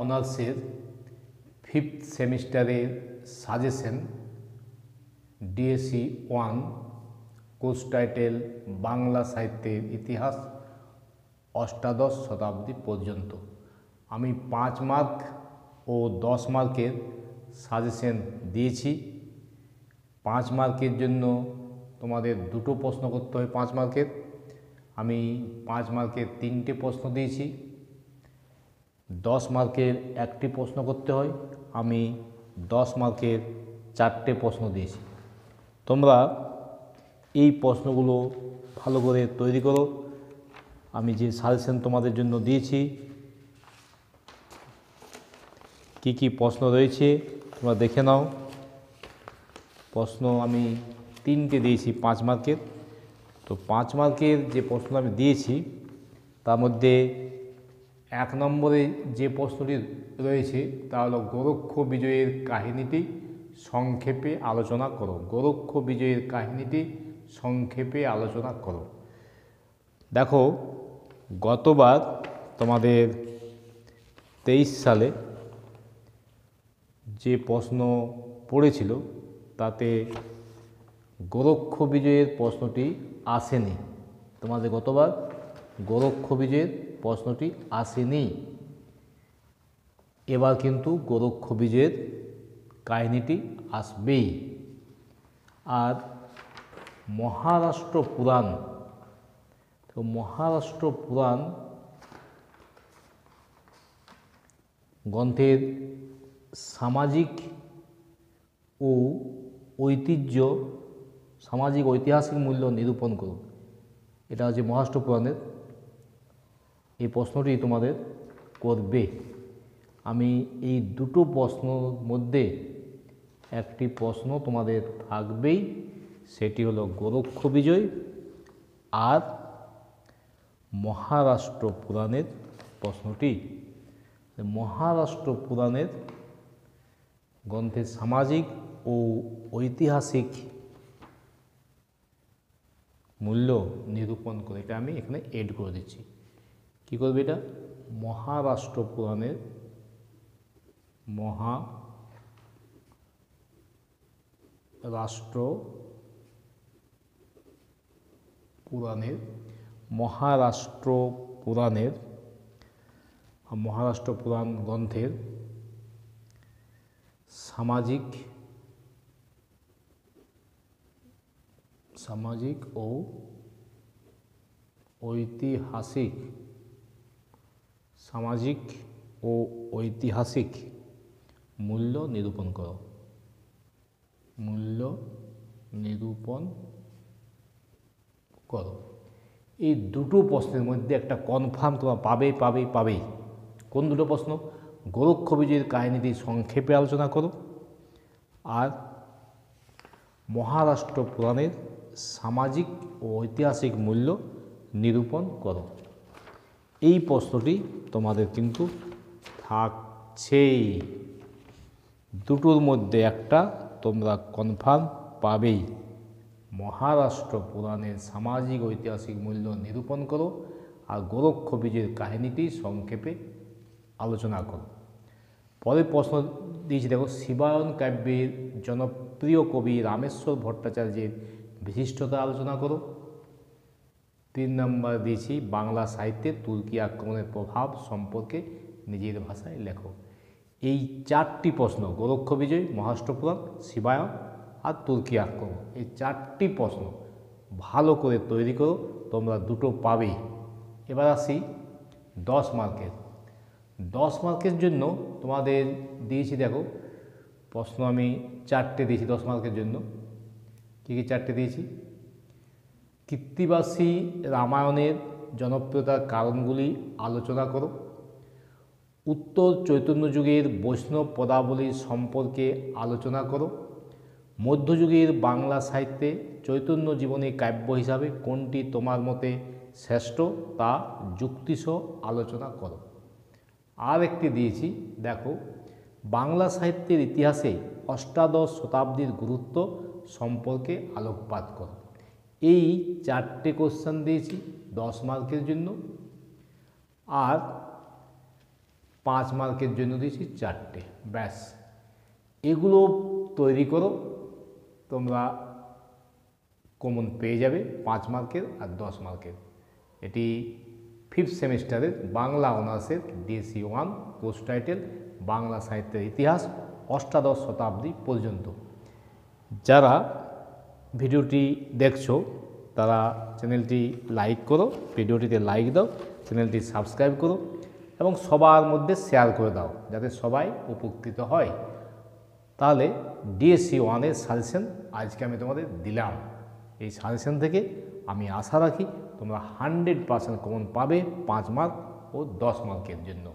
অনার্সের ফিফথ সেমিস্টারের suggestion DSC 1 course title Bangla সাহিত্যের ইতিহাস অষ্টাদশ শতাব্দী পর্যন্ত। আমি 5 মার্ক ও 10 মার্কের সাজেশন দিয়েছি। 5 মার্কের জন্য তোমাদের দুটো প্রশ্ন করতে হয়। 5 মার্কের আমি 5 মার্কের 3টে প্রশ্ন দিয়েছি। 10 মার্কের একটি প্রশ্ন করতে হয়, আমি 10 মার্কের 4টে প্রশ্ন দিয়েছি। তোমরা এই প্রশ্নগুলো ভালো করে তৈরি করো। আমি যে সাজেশন তোমাদের জন্য দিয়েছি, কি কি প্রশ্ন রয়েছে তোমরা দেখে নাও। প্রশ্ন আমি 3টে দিয়েছি 5 মার্কের। তো 5 মার্কের যে প্রশ্ন আমি দিয়েছি তার মধ্যে 1 নম্বরে যে প্রশ্নটি রয়েছে তা হলো গোরক্ষ বিজয়ের কাহিনীটি সংক্ষেপে আলোচনা করো। গোরক্ষ বিজয়ের কাহিনীটি সংক্ষেপে আলোচনা করো। দেখো, গতবার তোমাদের 23 সালে যে প্রশ্ন পড়েছিল তাতে গোরক্ষ বিজয়ের প্রশ্নটি আসেনি। তোমাদের গতবার গোরক্ষ বিজয়ের প্রশ্নটি আসেনি। এবার কিন্তু গোরক্ষ বিজয়ের কাহিনীটি আসবেই। আর মহারাষ্ট্র পুরাণ, তো মহারাষ্ট্র পুরাণ গ্রন্থের সামাজিক ও ঐতিহ্য, সামাজিক ঐতিহাসিক মূল্য নিরূপণ করুন। এটা হচ্ছে মহারাষ্ট্র পুরাণের। এই প্রশ্নটি তোমাদের করবে। আমি এই দুটো প্রশ্নের মধ্যে একটি প্রশ্ন তোমাদের থাকবেই, সেটি হলো গোরক্ষ বিজয় আর মহারাষ্ট্র পুরাণের প্রশ্নটি। মহারাষ্ট্র পুরাণের গ্রন্থের সামাজিক ও ঐতিহাসিক মূল্য নিরূপণ করে, এটা আমি এখানে এড করে দিচ্ছি। কী করবে এটা? মহারাষ্ট্র পুরাণের মহারাষ্ট্র পুরাণ গ্রন্থের সামাজিক ও ঐতিহাসিক মূল্য নিরূপণ করো। এই দুটো প্রশ্নের মধ্যে একটা কনফার্ম তোমরা পাবেই। কোন দুটো প্রশ্ন? গোরক্ষ বিজয়ের কাহিনীটি সংক্ষেপে আলোচনা করো আর মহারাষ্ট্র পুরাণের সামাজিক ও ঐতিহাসিক মূল্য নিরূপণ করো। এই প্রশ্নটি তোমাদের কিন্তু থাকছেই। দুটোর মধ্যে একটা তোমরা কনফার্ম পাবেই। মহারাষ্ট্র পুরাণের সামাজিক ঐতিহাসিক মূল্য নিরূপণ করো আর গোরক্ষ বিজয়ের কাহিনীটি সংক্ষেপে আলোচনা করো। পরের প্রশ্ন দিয়েছি, দেখো, শিবায়ন কাব্যের জনপ্রিয় কবি রামেশ্বর ভট্টাচার্যের বিশিষ্টতা আলোচনা করো। 3 নম্বর দিয়েছি বাংলা সাহিত্যে তুর্কি আক্রমণের প্রভাব সম্পর্কে নিজের ভাষায় লেখো। এই 4টি প্রশ্ন, গোরক্ষ বিজয়, মহারাষ্ট্র পুরাণ, শিবায়ন আর তুর্কি আক্রমণ, এই 4টি প্রশ্ন ভালো করে তৈরি করো, তোমরা দুটো পাবেই। এবার আসি 10 মার্কের। 10 মার্কের জন্য তোমাদের দিয়েছি, দেখো, প্রশ্ন আমি 4টে দিয়েছি 10 মার্কের জন্য। কী 4টে দিয়েছি? কৃত্তিবাসী রামায়ণের জনপ্রিয়তার কারণগুলি আলোচনা করো। উত্তর চৈতন্য যুগের বৈষ্ণব পদাবলী সম্পর্কে আলোচনা করো। মধ্যযুগের বাংলা সাহিত্যে চৈতন্য জীবনী কাব্য হিসাবে কোনটি তোমার মতে শ্রেষ্ঠ তা যুক্তিসহ আলোচনা করো। আর একটি দিয়েছি, দেখো, বাংলা সাহিত্যের ইতিহাসে অষ্টাদশ শতাব্দীর গুরুত্ব সম্পর্কে আলোকপাত করো। এই 4টে কোশ্চেন দিয়েছি 10 মার্কের জন্য। আর 5 মার্কের জন্য দিয়েছি 4টে, ব্যাস। এগুলো তৈরি করো, তোমরা কমন পেয়ে যাবে 5 মার্কের আর 10 মার্কের। এটি 5th সেমিস্টারের বাংলা অনার্সের ডিএসসি 1 কোর্স টাইটেল বাংলা সাহিত্যের ইতিহাস অষ্টাদশ শতাব্দী পর্যন্ত। যারা ভিডিওটি দেখছো তারা চ্যানেলটি লাইক করো, ভিডিওটিতে লাইক দাও, চ্যানেলটি সাবস্ক্রাইব করো এবং সবার মধ্যে শেয়ার করে দাও যাতে সবাই উপকৃত হয়। তাহলে ডিএসসি 1-এর সাজেশন আজকে আমি তোমাদের দিলাম। এই সাজেশন থেকে আমি আশা রাখি তোমরা 100% কমন পাবে 5 মার্ক ও 10 মার্কের জন্য।